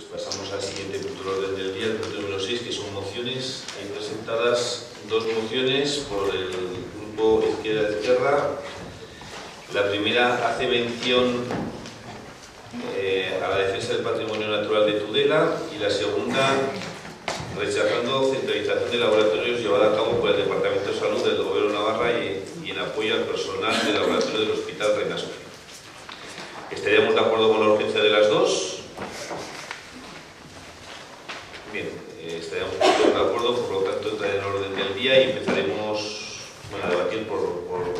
Pues pasamos al siguiente punto del orden del día, el punto número 6, que son mociones. Hay presentadas dos mociones por el Grupo Izquierda. La primera hace mención a la defensa del patrimonio natural de Tudela, y la segunda rechazando centralización de laboratorios llevada a cabo por el Departamento de Salud del Gobierno de Navarra y en apoyo al personal del laboratorio del Hospital Reina Sofía. ¿Estaríamos de acuerdo con la urgencia de las dos? Bien, estaríamos todos de acuerdo, por lo tanto entraré en el orden del día y empezaremos a debatir por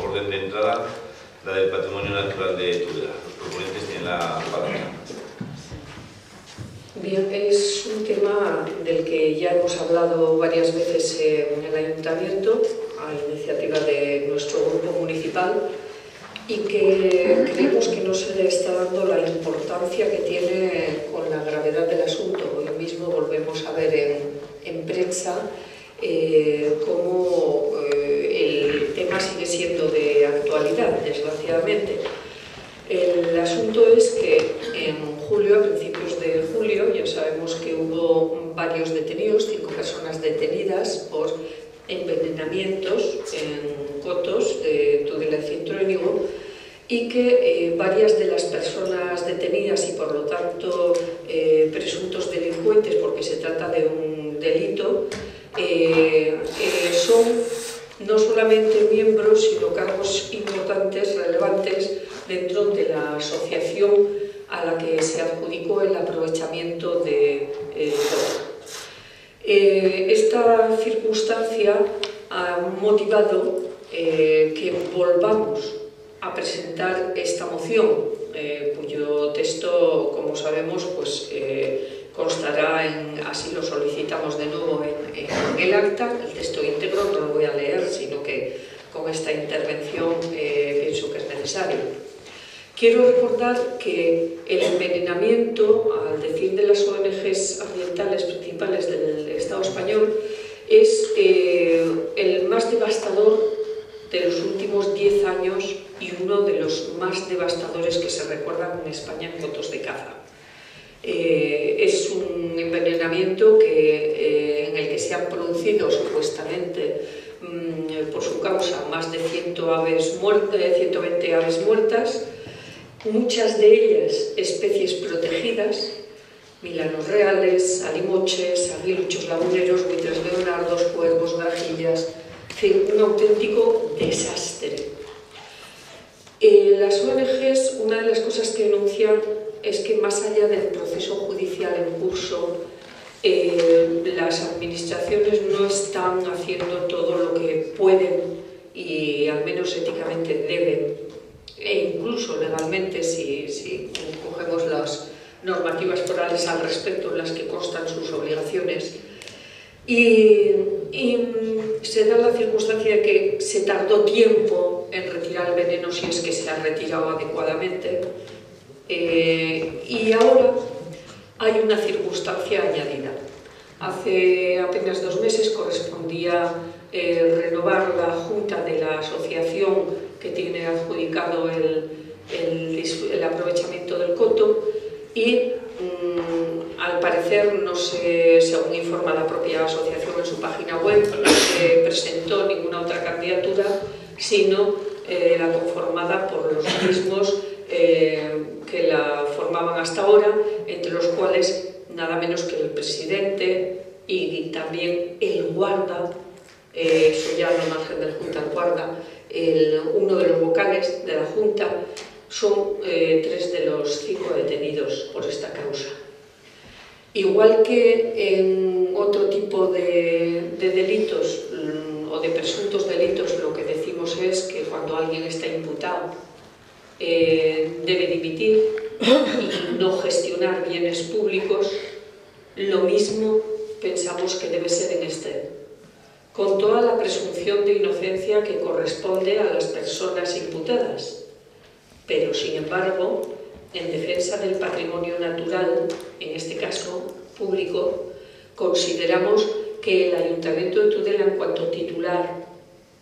orden de entrada la del patrimonio natural de Tudela. Los proponentes tienen la palabra. Bien, es un tema del que ya hemos hablado varias veces en el Ayuntamiento, a iniciativa de nuestro grupo municipal, y que creemos que no se le está dando la importancia que tiene con la gravedad del asunto. Hoy mismo volvemos a ver en prensa cómo el tema sigue siendo de actualidad, desgraciadamente. El asunto es que en julio, a principios de julio, ya sabemos que hubo varios detenidos, 5 personas detenidas por envenenamientos en cotos de Tudela y Cintruénigo, y que varias de las personas detenidas y por lo tanto presuntos delincuentes, porque se trata de un delito, son no solamente miembros, sino cargos importantes, relevantes dentro de la asociación a la que se adjudicó el aprovechamiento de droga. Esta circunstancia ha motivado que volvamos a presentar esta moción, cuyo texto, como sabemos, pues, constará así lo solicitamos de nuevo en el acta. El texto íntegro no lo voy a leer, sino que con esta intervención pienso que es necesario. Quiero recordar que el envenenamiento, al decir de las ONGs ambientales principales del Estado español, es el más devastador de los últimos 10 años y uno de los más devastadores que se recuerdan en España en cotos de caza. Es un envenenamiento en el que se han producido supuestamente por su causa más de 120 aves muertas, muchas de ellas especies protegidas: milanos reales, alimoches, aguiluchos laguneros, buitres leonardos, cuervos, grajillas, en fin, un auténtico desastre. Las ONGs, una de las cosas que denuncian es que más allá del proceso judicial en curso, las administraciones no están haciendo todo lo que pueden y al menos éticamente deben, e incluso legalmente, si cogemos las normativas forales al respecto en las que constan sus obligaciones. Y se da la circunstancia de que se tardó tiempo en retirar el veneno, si es que se ha retirado adecuadamente, y ahora hay una circunstancia añadida. Hace apenas 2 meses correspondía renovar la junta de la asociación que tiene adjudicado el aprovechamiento del coto, y al parecer, no se, según informa la propia asociación en su página web, no se presentó ninguna otra candidatura, sino la conformada por los mismos que la formaban hasta ahora, entre los cuales nada menos que el presidente y también el guarda, eso ya no margen de la Junta, el guarda, uno de los vocales de la Junta. Son 3 de los 5 detenidos por esta causa. Igual que en otro tipo de delitos o de presuntos delitos, lo que decimos es que cuando alguien está imputado debe dimitir y no gestionar bienes públicos, lo mismo pensamos que debe ser en este, con toda la presunción de inocencia que corresponde a las personas imputadas. Pero, sin embargo, en defensa del patrimonio natural, en este caso público, consideramos que el Ayuntamiento de Tudela, en cuanto titular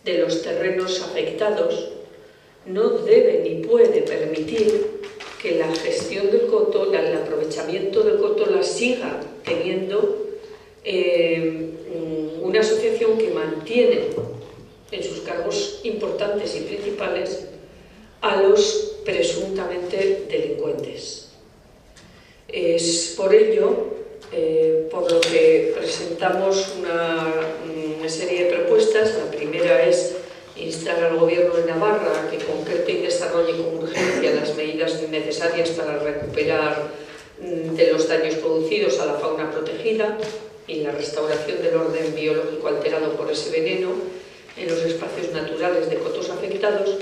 de los terrenos afectados, no debe ni puede permitir que la gestión del coto, el aprovechamiento del coto, la la siga teniendo una asociación que mantiene en sus cargos importantes y principales a los presuntamente delincuentes. Es por ello por lo que presentamos una serie de propuestas. La primera es instar al Gobierno de Navarra a que concrete y desarrolle con urgencia las medidas necesarias para recuperar de los daños producidos a la fauna protegida y la restauración del orden biológico alterado por ese veneno en los espacios naturales de cotos afectados.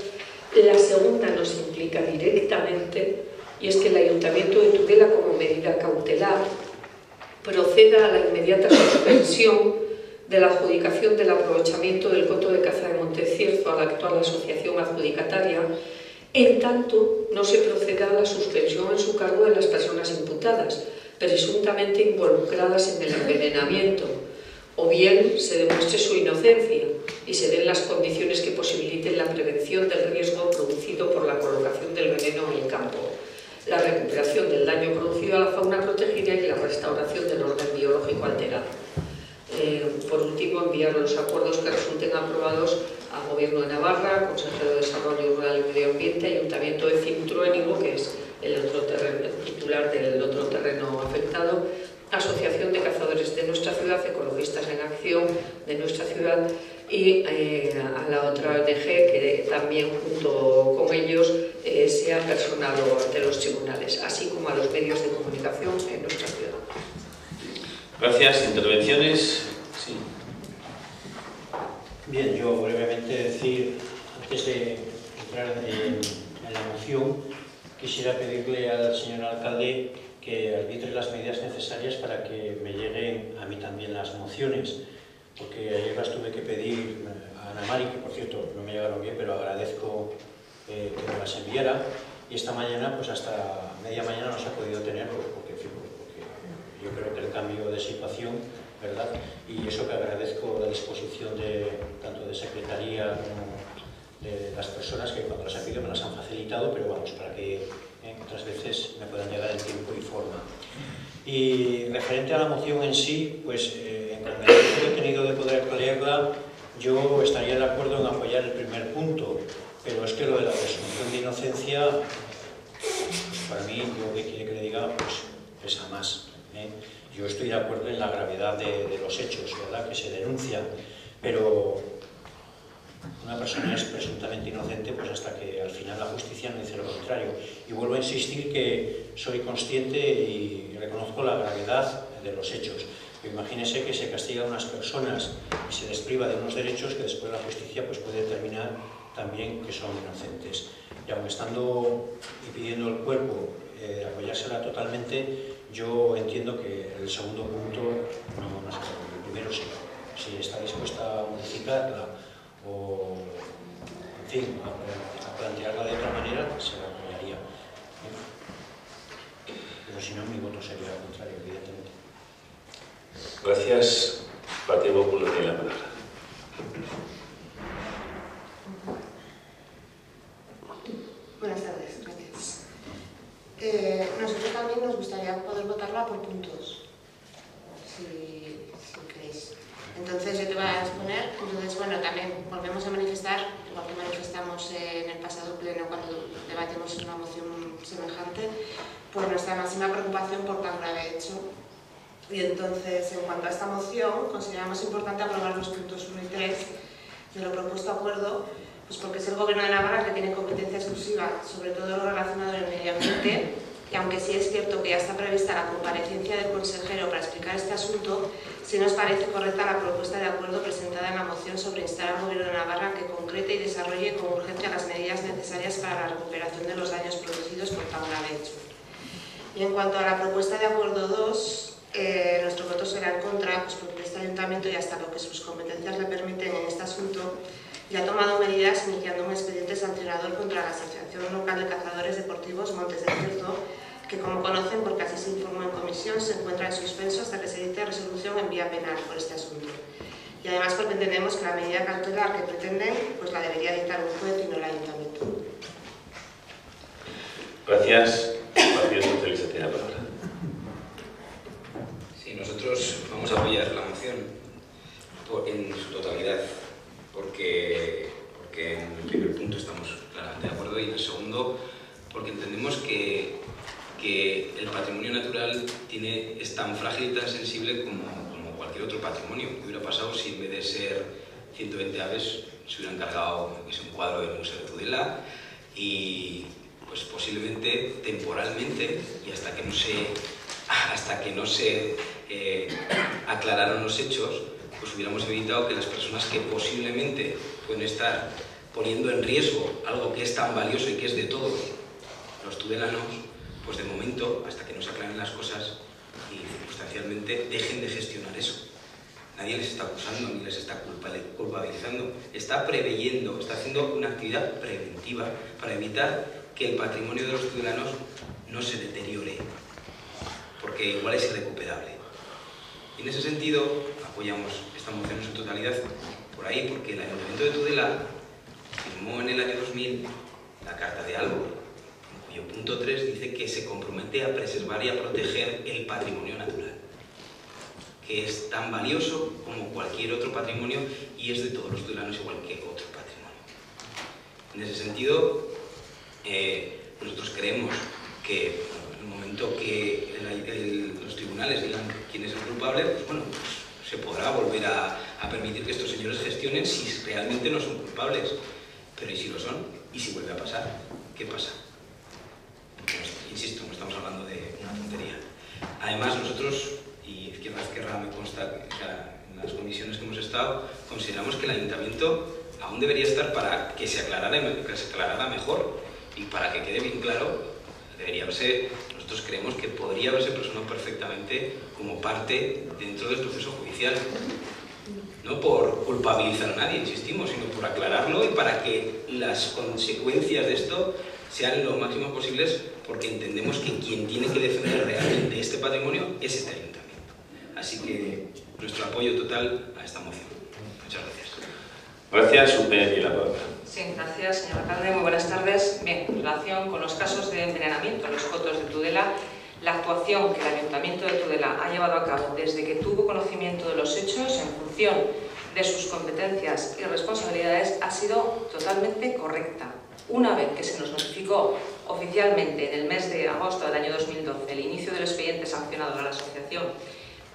La segunda nos implica directamente, y es que el Ayuntamiento de Tudela, como medida cautelar, proceda a la inmediata suspensión de la adjudicación del aprovechamiento del coto de caza de Montecierzo a la actual asociación adjudicataria, en tanto no se proceda a la suspensión en su cargo de las personas imputadas, presuntamente involucradas en el envenenamiento, o bien se demuestre su inocencia y se den las condiciones que posibiliten la prevención del riesgo producido por la colocación del veneno en el campo, la recuperación del daño producido a la fauna protegida y la restauración del orden biológico alterado. Por último, enviar los acuerdos que resulten aprobados al Gobierno de Navarra, Consejero de Desarrollo Rural y Medio Ambiente, Ayuntamiento de Cintruénigo, que es el titular del otro terreno afectado, Asociación de Cazadores de nuestra ciudad, Ecologistas en Acción de nuestra ciudad y a la otra ONG que también junto con ellos sea personado ante los tribunales, así como a los medios de comunicación en nuestra ciudad. Gracias. ¿Intervenciones? Sí. Bien, yo brevemente decir, antes de entrar en la moción, quisiera pedirle al señor alcalde que arbitre las medidas necesarias para que me lleguen a mí también las mociones, porque ayer las tuve que pedir a Ana Mari, que por cierto no me llegaron bien, pero agradezco que me las enviara, y esta mañana, pues hasta media mañana no se ha podido tener, pues porque yo creo que el cambio de situación, ¿verdad? Y eso que agradezco la disposición tanto de Secretaría como de las personas que cuando las han pedido me las han facilitado, pero vamos, para que otras veces me puedan llegar en tiempo y forma. Y referente a la moción en sí, pues en el momento que he tenido de poder leerla, yo estaría de acuerdo en apoyar el primer punto, pero es que lo de la presunción de inocencia, pues para mí, yo que quiere que le diga, pues pesa más. Yo estoy de acuerdo en la gravedad de los hechos, ¿verdad?, que se denuncian, pero una persona es presuntamente inocente pues hasta que al final la justicia no dice lo contrario. Y vuelvo a insistir que soy consciente y reconozco la gravedad de los hechos. Pero imagínese que se castiga a unas personas y se les priva de unos derechos que después la justicia pues puede determinar también que son inocentes. Y aun estando y pidiendo el cuerpo apoyársela totalmente, yo entiendo que el segundo punto no se puede. El primero sí, si está dispuesta a modificarla o, en fin, a plantearla de otra manera, se la apoyaría. Pero si no, mi voto sería al contrario, evidentemente. Gracias. Partido Popular tiene la palabra. Buenas tardes, gracias. Nosotros también nos gustaría poder votarla por puntos, si queréis. Entonces yo te voy a exponer. Entonces, bueno, también volvemos a manifestar, igual que manifestamos en el pasado pleno cuando debatimos una moción semejante, por nuestra máxima preocupación por tan grave hecho. Y entonces, en cuanto a esta moción, consideramos importante aprobar los puntos 1 y 3 de lo propuesto acuerdo, pues porque es el Gobierno de Navarra que tiene competencia exclusiva sobre todo lo relacionado con el medio ambiente, y aunque sí es cierto que ya está prevista la comparecencia del consejero para explicar este asunto, sí nos parece correcta la propuesta de acuerdo presentada en la moción sobre instar al Gobierno de Navarra que concrete y desarrolle con urgencia las medidas necesarias para la recuperación de los daños producidos por tan grave hecho. Y en cuanto a la propuesta de acuerdo 2, nuestro voto será en contra, pues porque este ayuntamiento, y hasta lo que sus competencias le permiten en este asunto, ya ha tomado medidas iniciando un expediente sancionador contra la Asociación Local de Cazadores Deportivos Montes de Cierzo, que, como conocen porque así se informó en comisión, se encuentra en suspenso hasta que se dicte resolución en vía penal por este asunto. Y además porque entendemos que la medida cautelar que pretenden pues la debería dictar un juez y no el ayuntamiento. Gracias. Partido Socialista tiene la palabra. patrimonio natural es tan frágil y tan sensible como cualquier otro patrimonio. ¿Qué hubiera pasado si en vez de ser 120 aves se hubieran cargado un cuadro del Museo de Tudela? Y pues posiblemente temporalmente, y hasta que no se aclararon los hechos, pues hubiéramos evitado que las personas que posiblemente pueden estar poniendo en riesgo algo que es tan valioso y que es de todos los tudelanos, pues de momento, hasta que no se aclaren las cosas y circunstancialmente dejen de gestionar eso. Nadie les está acusando ni les está culpabilizando, está preveyendo, está haciendo una actividad preventiva para evitar que el patrimonio de los tudelanos no se deteriore, porque igual es irrecuperable. Y en ese sentido apoyamos esta moción en su totalidad por ahí, porque el Ayuntamiento de Tudela firmó en el año 2000 la Carta de Albo, en cuyo punto 3 dice que se compromete a preservar y a proteger el patrimonio natural, que es tan valioso como cualquier otro patrimonio y es de todos los tudelanos igual que otro patrimonio. En ese sentido, nosotros creemos que en el momento que los tribunales digan quién es el culpable, pues bueno, pues se podrá volver a permitir que estos señores gestionen si realmente no son culpables. Pero ¿y si lo son? ¿Y si vuelve a pasar? ¿Qué pasa? Insisto, no estamos hablando de una tontería. Además, nosotros, y Izquierda Ezkerra me consta que en las comisiones que hemos estado, consideramos que el Ayuntamiento aún debería estar para que se aclarara mejor y para que quede bien claro, nosotros creemos que podría haberse personado perfectamente como parte dentro del proceso judicial. No por culpabilizar a nadie, insistimos, sino por aclararlo y para que las consecuencias de esto sean lo máximo posibles, porque entendemos que quien tiene que defender realmente este patrimonio es este ayuntamiento. Así que nuestro apoyo total a esta moción. Muchas gracias. Gracias, UPN y la palabra. Sí, gracias, señor alcalde. Muy buenas tardes. Bien, en relación con los casos de envenenamiento en los cotos de Tudela, la actuación que el Ayuntamiento de Tudela ha llevado a cabo desde que tuvo conocimiento de los hechos en función de sus competencias y responsabilidades ha sido totalmente correcta. Una vez que se nos notificó oficialmente en el mes de agosto del año 2012 el inicio del expediente sancionador a la asociación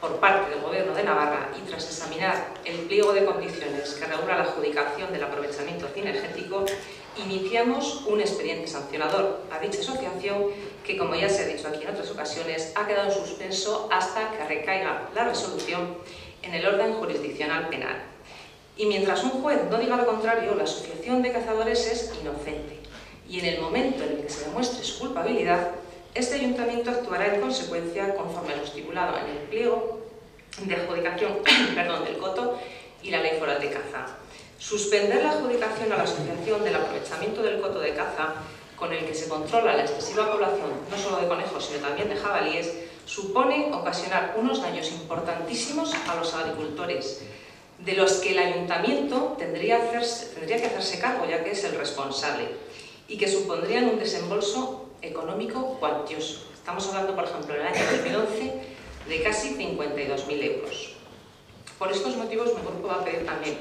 por parte del Gobierno de Navarra y tras examinar el pliego de condiciones que regula la adjudicación del aprovechamiento cinegético, iniciamos un expediente sancionador a dicha asociación que, como ya se ha dicho aquí en otras ocasiones, ha quedado en suspenso hasta que recaiga la resolución en el orden jurisdiccional penal. Y mientras un juez no diga lo contrario, la asociación de cazadores es inocente. Y en el momento en el que se demuestre su culpabilidad, este ayuntamiento actuará en consecuencia conforme a lo estipulado en el pliego de adjudicación del coto y la ley foral de caza. Suspender la adjudicación a la asociación del aprovechamiento del coto de caza, con el que se controla la excesiva población no solo de conejos sino también de jabalíes, supone ocasionar unos daños importantísimos a los agricultores, de los que el ayuntamiento tendría que hacerse cargo, ya que es el responsable, y que supondrían un desembolso económico cuantioso. Estamos hablando, por ejemplo, en el año 2011 de casi 52.000 euros. Por estos motivos, mi grupo va a pedir también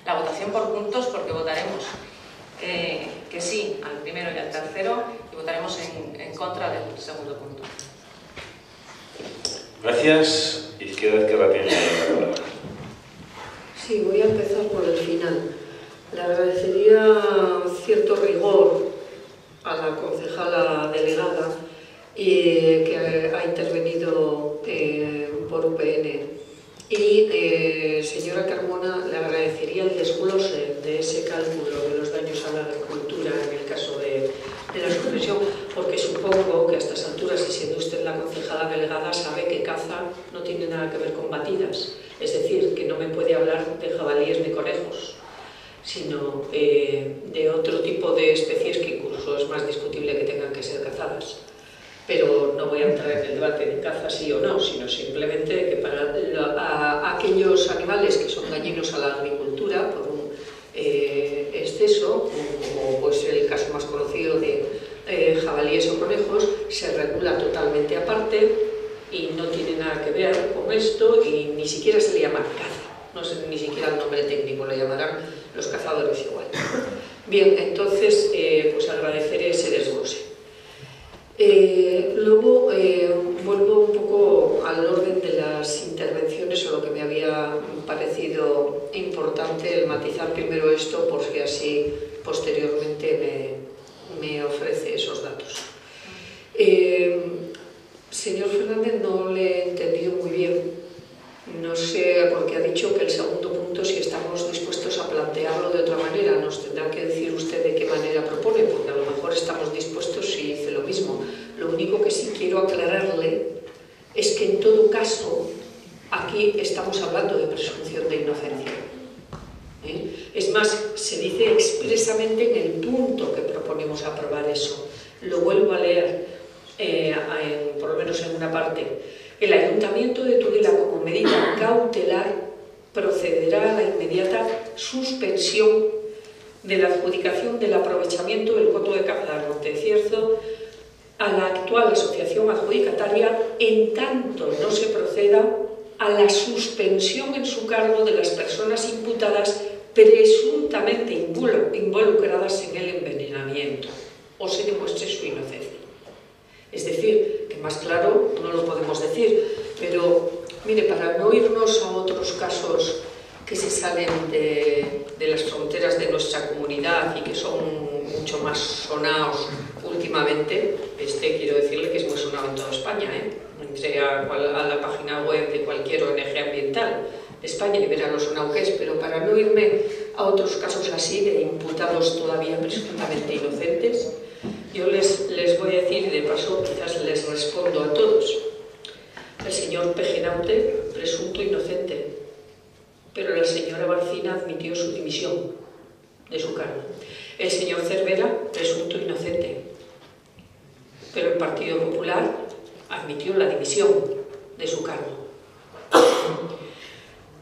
la votación por puntos, porque votaremos que sí al primero y al tercero y votaremos en contra del segundo punto. Gracias. Izquierda Ezkerra tiene la palabra. Sí, voy a empezar por el final. Le agradecería cierto rigor a la concejala delegada que ha intervenido por UPN. Y, señora Carmona, le agradecería el desglose de ese cálculo de los daños a la agricultura en el caso de la suspensión, porque supongo que a estas alturas, y siendo usted la concejala delegada, sabe que caza no tiene nada que ver con batidas. Es decir, que no me puede hablar de jabalíes ni conejos, sino de otro tipo de especies que incluso es más discutible que tengan que ser cazadas. Pero no voy a entrar en el debate de caza sí o no, sino simplemente que para aquellos animales que son dañinos a la agricultura por un exceso, como pues el caso más conocido de jabalíes o conejos, se regula totalmente aparte y no tiene nada que ver con esto y ni siquiera se le llama caza. No sé ni siquiera el nombre técnico, lo llamarán los cazadores igual. Bien, entonces pues agradeceré ese desglose. Luego vuelvo un poco al orden de las intervenciones, o lo que me había parecido importante el matizar primero esto, por si así posteriormente me ofrece esos datos. Señor Fernández, no le he entendido muy bien. No sé, porque ha dicho que el segundo punto, si estamos dispuestos a plantearlo de otra manera, nos tendrá que decir usted de qué manera propone, porque a lo mejor estamos dispuestos si dice lo mismo. Lo único que sí quiero aclararle es que en todo caso aquí estamos hablando de presunción de inocencia. Es más, se dice expresamente en el punto que proponemos aprobar eso. Lo vuelvo a leer, por lo menos en una parte. El Ayuntamiento de Tudela, como medida cautelar, procederá a la inmediata suspensión de la adjudicación del aprovechamiento del coto de Cabedal Montecierzo a la actual asociación adjudicataria, en tanto no se proceda a la suspensión en su cargo de las personas imputadas presuntamente involucradas en el envenenamiento o se demuestre su inocencia. Es decir, que más claro no lo podemos decir, pero mire, para no irnos a otros casos que se salen de las fronteras de nuestra comunidad y que son mucho más sonados últimamente, quiero decirle que es muy sonado en toda España, Entre a la página web de cualquier ONG ambiental de España y verá lo sonado que es, pero para no irme a otros casos así de imputados todavía presuntamente inocentes, yo les voy a decir, y de paso quizás les respondo a todos. El señor Pejenaute, presunto inocente, pero la señora Barcina admitió su dimisión de su cargo. El señor Cervera, presunto inocente, pero el Partido Popular admitió la dimisión de su cargo.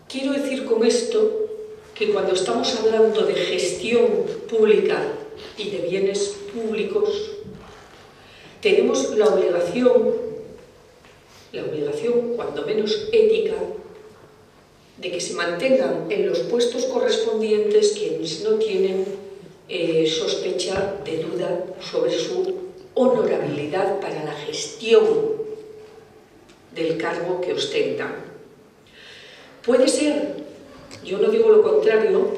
Quiero decir con esto que cuando estamos hablando de gestión pública y de bienes públicos, tenemos la obligación, cuando menos ética, de que se mantengan en los puestos correspondientes quienes no tienen sospecha de duda sobre su honorabilidad para la gestión del cargo que ostentan. Puede ser, yo no digo lo contrario,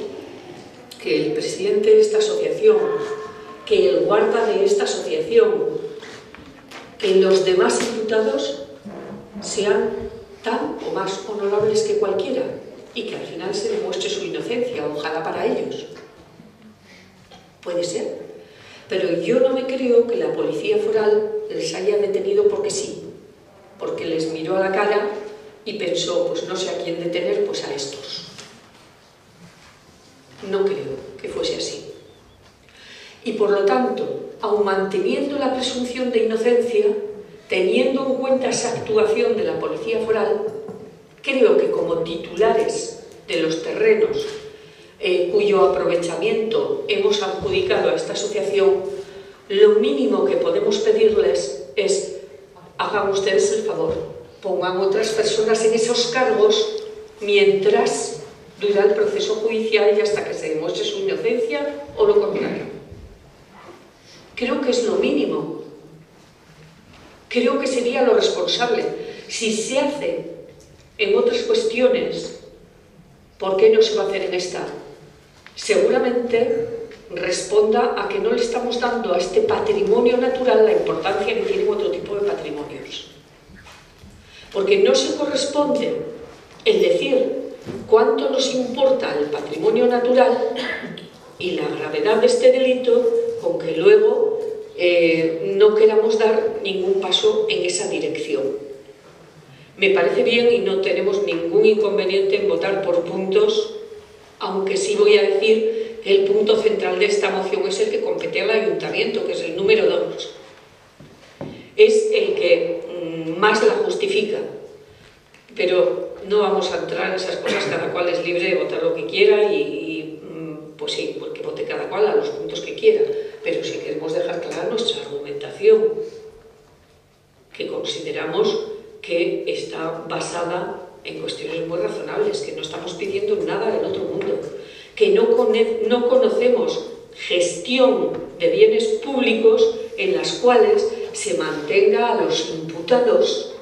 que el presidente de esta asociación, que el guarda de esta asociación, que los demás imputados sean tan o más honorables que cualquiera y que al final se demuestre su inocencia, ojalá para ellos. Puede ser, pero yo no me creo que la policía foral les haya detenido porque sí, porque les miró a la cara y pensó, pues no sé a quién detener, pues a estos. No creo que fuese así. Y por lo tanto, aun manteniendo la presunción de inocencia, teniendo en cuenta esa actuación de la policía foral, creo que como titulares de los terrenos cuyo aprovechamiento hemos adjudicado a esta asociación, lo mínimo que podemos pedirles es hagan ustedes el favor, pongan otras personas en esos cargos mientras dura el proceso judicial y hasta que se demuestre su inocencia o lo contrario. Creo que es lo mínimo. Creo que sería lo responsable. Si se hace en otras cuestiones, ¿por qué no se va a hacer en esta? Seguramente responda a que no le estamos dando a este patrimonio natural la importancia que tienen otro tipo de patrimonios. Porque no se corresponde el decir cuánto nos importa el patrimonio natural y la gravedad de este delito con que luego no queramos dar ningún paso en esa dirección. Me parece bien y no tenemos ningún inconveniente en votar por puntos, aunque sí voy a decir que el punto central de esta moción es el que compete al ayuntamiento, que es el número 2. Es el que más la justifica, pero no vamos a entrar en esas cosas, cada cual es libre de votar lo que quiera y pues sí, pues que vote cada cual a los puntos que quiera, pero sí queremos dejar clara nuestra argumentación, que consideramos que está basada en cuestiones muy razonables, que no estamos pidiendo nada del otro mundo, que no conocemos gestión de bienes públicos en las cuales se mantenga a los imputados,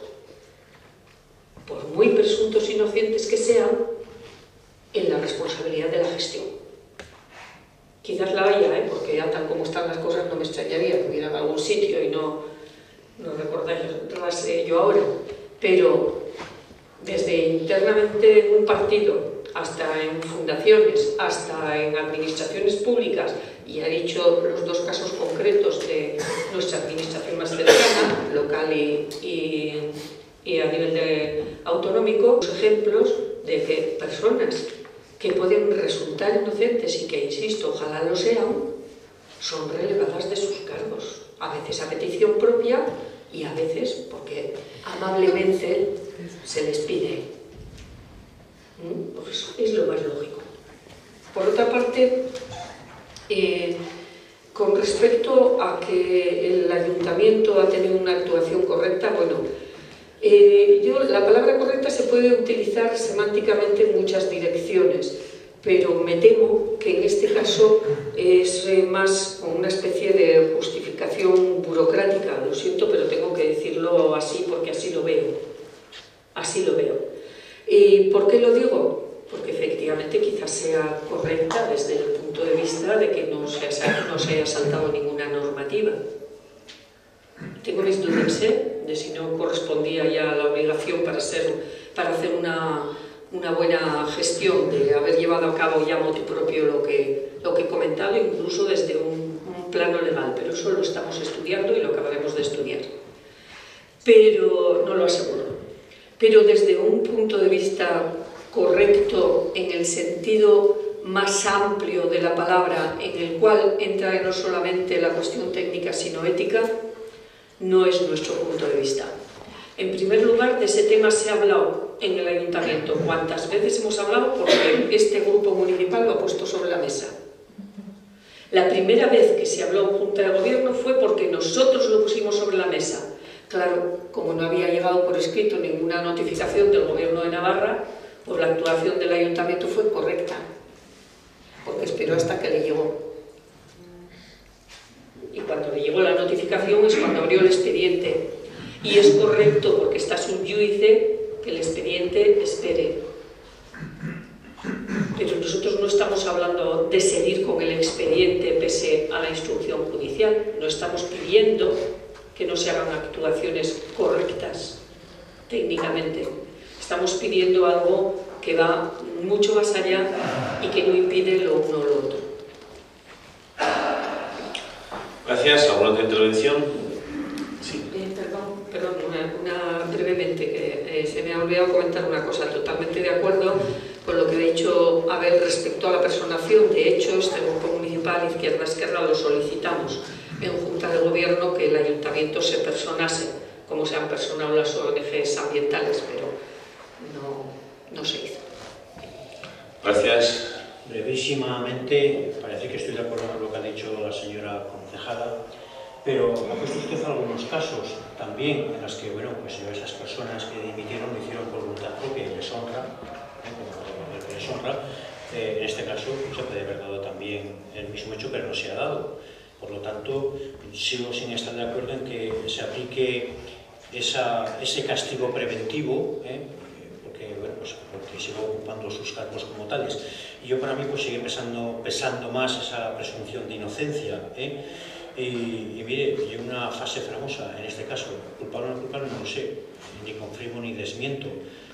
por muy presuntos inocentes que sean, en la responsabilidad de la gestión. Quizás la haya, porque ya tal como están las cosas no me extrañaría que hubiera en algún sitio y no recordarlas yo ahora, pero desde internamente en un partido hasta en fundaciones, hasta en administraciones públicas, y ha dicho los dos casos concretos de nuestra administración más cercana, local y a nivel autonómico, los ejemplos de que personas que pueden resultar inocentes y que, insisto, ojalá lo sean, son relevadas de sus cargos, a veces a petición propia y a veces porque amablemente se les pide. Pues es lo más lógico. Por otra parte, con respecto a que el ayuntamiento ha tenido una actuación correcta, bueno, la palabra correcta se puede utilizar semánticamente en muchas direcciones, pero me temo que en este caso es más una especie de justificación burocrática. Lo siento, pero tengo que decirlo así porque así lo veo. Así lo veo. ¿Y por qué lo digo? Porque efectivamente quizás sea correcta desde el punto de vista de que no se haya saltado ninguna normativa. Tengo mis dudas de si no correspondía ya a la obligación para hacer una buena gestión, de haber llevado a cabo ya motu propio lo que he comentado, incluso desde un plano legal, pero eso lo estamos estudiando y lo acabaremos de estudiar. Pero no lo aseguro. Pero desde un punto de vista correcto, en el sentido más amplio de la palabra, en el cual entra no solamente la cuestión técnica sino ética, no es nuestro punto de vista. En primer lugar, de ese tema se ha hablado en el ayuntamiento. ¿Cuántas veces hemos hablado? Porque este grupo municipal lo ha puesto sobre la mesa. La primera vez que se habló en Junta de Gobierno fue porque nosotros lo pusimos sobre la mesa. Claro, como no había llegado por escrito ninguna notificación del Gobierno de Navarra, pues la actuación del ayuntamiento fue correcta, porque esperó hasta que le llegó. Y cuando le llegó la notificación es cuando abrió el expediente. Y es correcto, porque está sub iudice, que el expediente espere. Pero nosotros no estamos hablando de seguir con el expediente pese a la instrucción judicial. No estamos pidiendo que no se hagan actuaciones correctas técnicamente. Estamos pidiendo algo que va mucho más allá y que no impide lo uno o lo otro. Gracias. ¿Alguna otra intervención? Sí. Perdón, brevemente, que se me ha olvidado comentar una cosa. Totalmente de acuerdo con lo que ha dicho Abel respecto a la personación. De hecho, este grupo municipal Izquierda-Esquerra lo solicitamos en Junta de Gobierno, que el ayuntamiento se personase, como se han personado las ONGs ambientales, pero no se hizo. Gracias. Brevísimamente, parece que estoy de acuerdo con lo que ha dicho la señora concejala, pero ha puesto usted algunos casos también en los que, bueno, pues esas personas que dimitieron lo hicieron por voluntad propia y les honra, como les honra. En este caso se puede haber dado también el mismo hecho, pero no se ha dado. Por lo tanto, sigo sin estar de acuerdo en que se aplique ese castigo preventivo, porque sigo ocupando sus cargos como tales. Y yo, para mí, pues sigue pesando más esa presunción de inocencia. Y mire, hay una frase famosa, en este caso, culpable o no culpable, no lo sé, ni confirmo ni desmiento,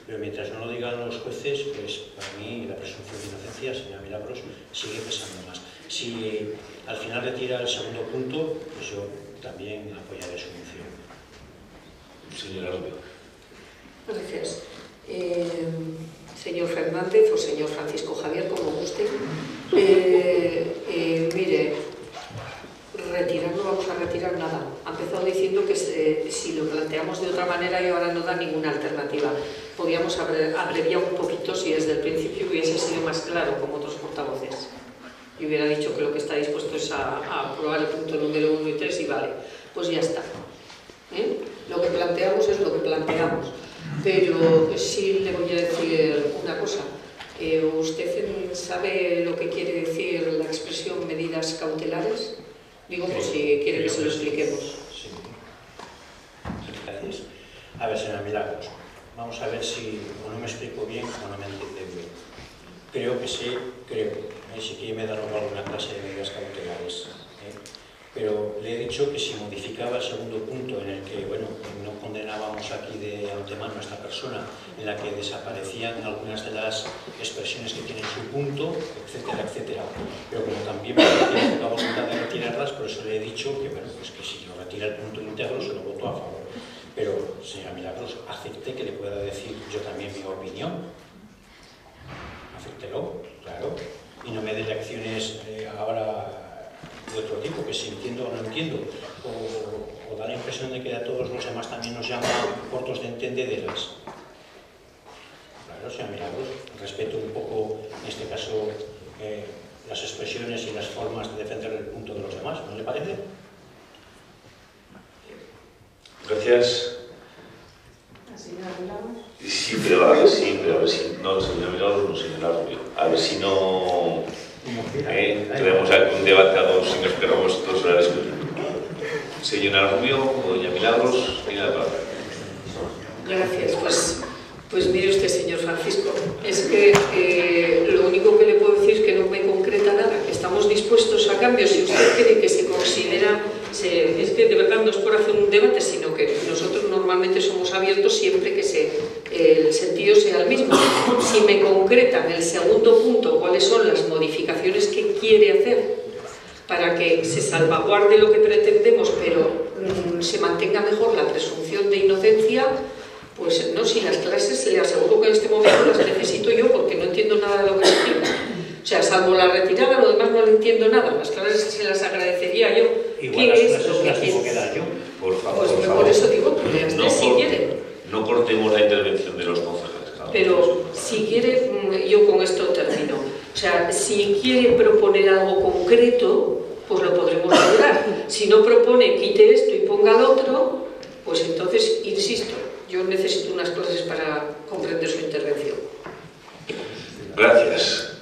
pero mientras no lo digan los jueces, pues para mí la presunción de inocencia, señora Milagros, sigue pesando más. Si al final retira el segundo punto, pues yo también apoyaré su moción. Señora Rubio. Gracias. Señor Fernández o señor Francisco Javier, como guste. Mire, no vamos a retirar nada. Ha empezado diciendo que si lo planteamos de otra manera y ahora no da ninguna alternativa. Podríamos abreviar un poquito si desde el principio hubiese sido más claro, como otros portavoces. Y hubiera dicho que lo que está dispuesto es a aprobar el punto número 1 y 3 y vale, pues ya está. Lo que planteamos es lo que planteamos. Pero sí le voy a decir una cosa. ¿Usted sabe lo que quiere decir la expresión medidas cautelares? Digo, pues si quiere que se lo expliquemos. Sí. antes. A ver, señora Milagros, vamos a ver si o no me explico bien o no me entiende bien. Creo que sí, si quiere me dan alguna clase de medidas cautelares, pero le he dicho que si modificaba el segundo punto en el que, bueno, no condenábamos aquí de antemano a esta persona, en la que desaparecían algunas de las expresiones que tienen su punto, etcétera, etcétera. Pero como también me tiene la voluntad de retirarlas, por eso le he dicho que, bueno, pues que si lo retira el punto íntegro, se lo voto a favor. Pero, señora Milagros, acepte que le pueda decir yo también mi opinión. Acéptelo, claro. Y no me dé lecciones ahora de otro tipo, que si entiendo o no entiendo, o da la impresión de que a todos los demás también nos llama cortos de entendederas. Claro, señora Milagros, respeto un poco, en este caso, las expresiones y las formas de defender el punto de los demás, ¿no le parece? Gracias. Sí, pero a ver si no, señora Milagros, no, señora Rubio. A ver si no tenemos aquí un debate a dos y nos quedamos 2 horas. Señora Rubio o doña Milagros, tiene la palabra. Gracias. Pues mire usted, señor Francisco, es que lo único que le puedo decir es que no me concreta nada, que estamos dispuestos a cambios. Si usted cree que se considera, es que de verdad no es por hacer un debate, sino que nosotros normalmente somos abiertos siempre que el sentido sea el mismo. Si me concretan el segundo punto, cuáles son las modificaciones que quiere hacer para que se salvaguarde lo que pretendemos, pero se mantenga mejor la presunción de inocencia, pues no, si las clases le aseguro que en este momento las necesito yo porque no entiendo nada de lo que se explica. O sea, salvo la retirada, lo demás no le entiendo nada. Las clases se las agradecería yo. Igual las clases las tengo que dar yo. Por favor, pues por favor. Por eso digo, que usted si quiere. No cortemos la intervención de los concejales. Pero si quiere, yo con esto termino. O sea, si quiere proponer algo concreto, pues lo podremos lograr. Si no propone, quite esto y ponga lo otro, pues entonces, insisto, yo necesito unas clases para comprender su intervención. Gracias.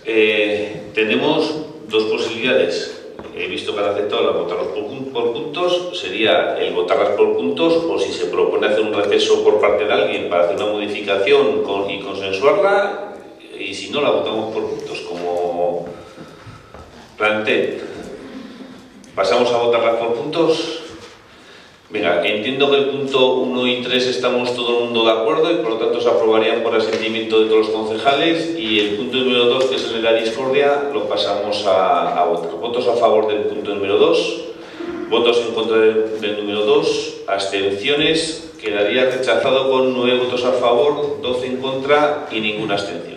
Tenemos 2 posibilidades. He visto que han aceptado la votarlos por puntos. Sería el votarlas por puntos, o si se propone hacer un receso por parte de alguien para hacer una modificación y consensuarla, y si no, la votamos por puntos, como planteé. ¿Pasamos a votarlas por puntos? Venga, entiendo que el punto 1 y 3 estamos todo el mundo de acuerdo y por lo tanto se aprobarían por asentimiento de todos los concejales, y el punto número 2, que es el de la discordia, lo pasamos a votar. Votos a favor del punto número 2, votos en contra del número 2, abstenciones, quedaría rechazado con 9 votos a favor, 12 en contra y ninguna abstención.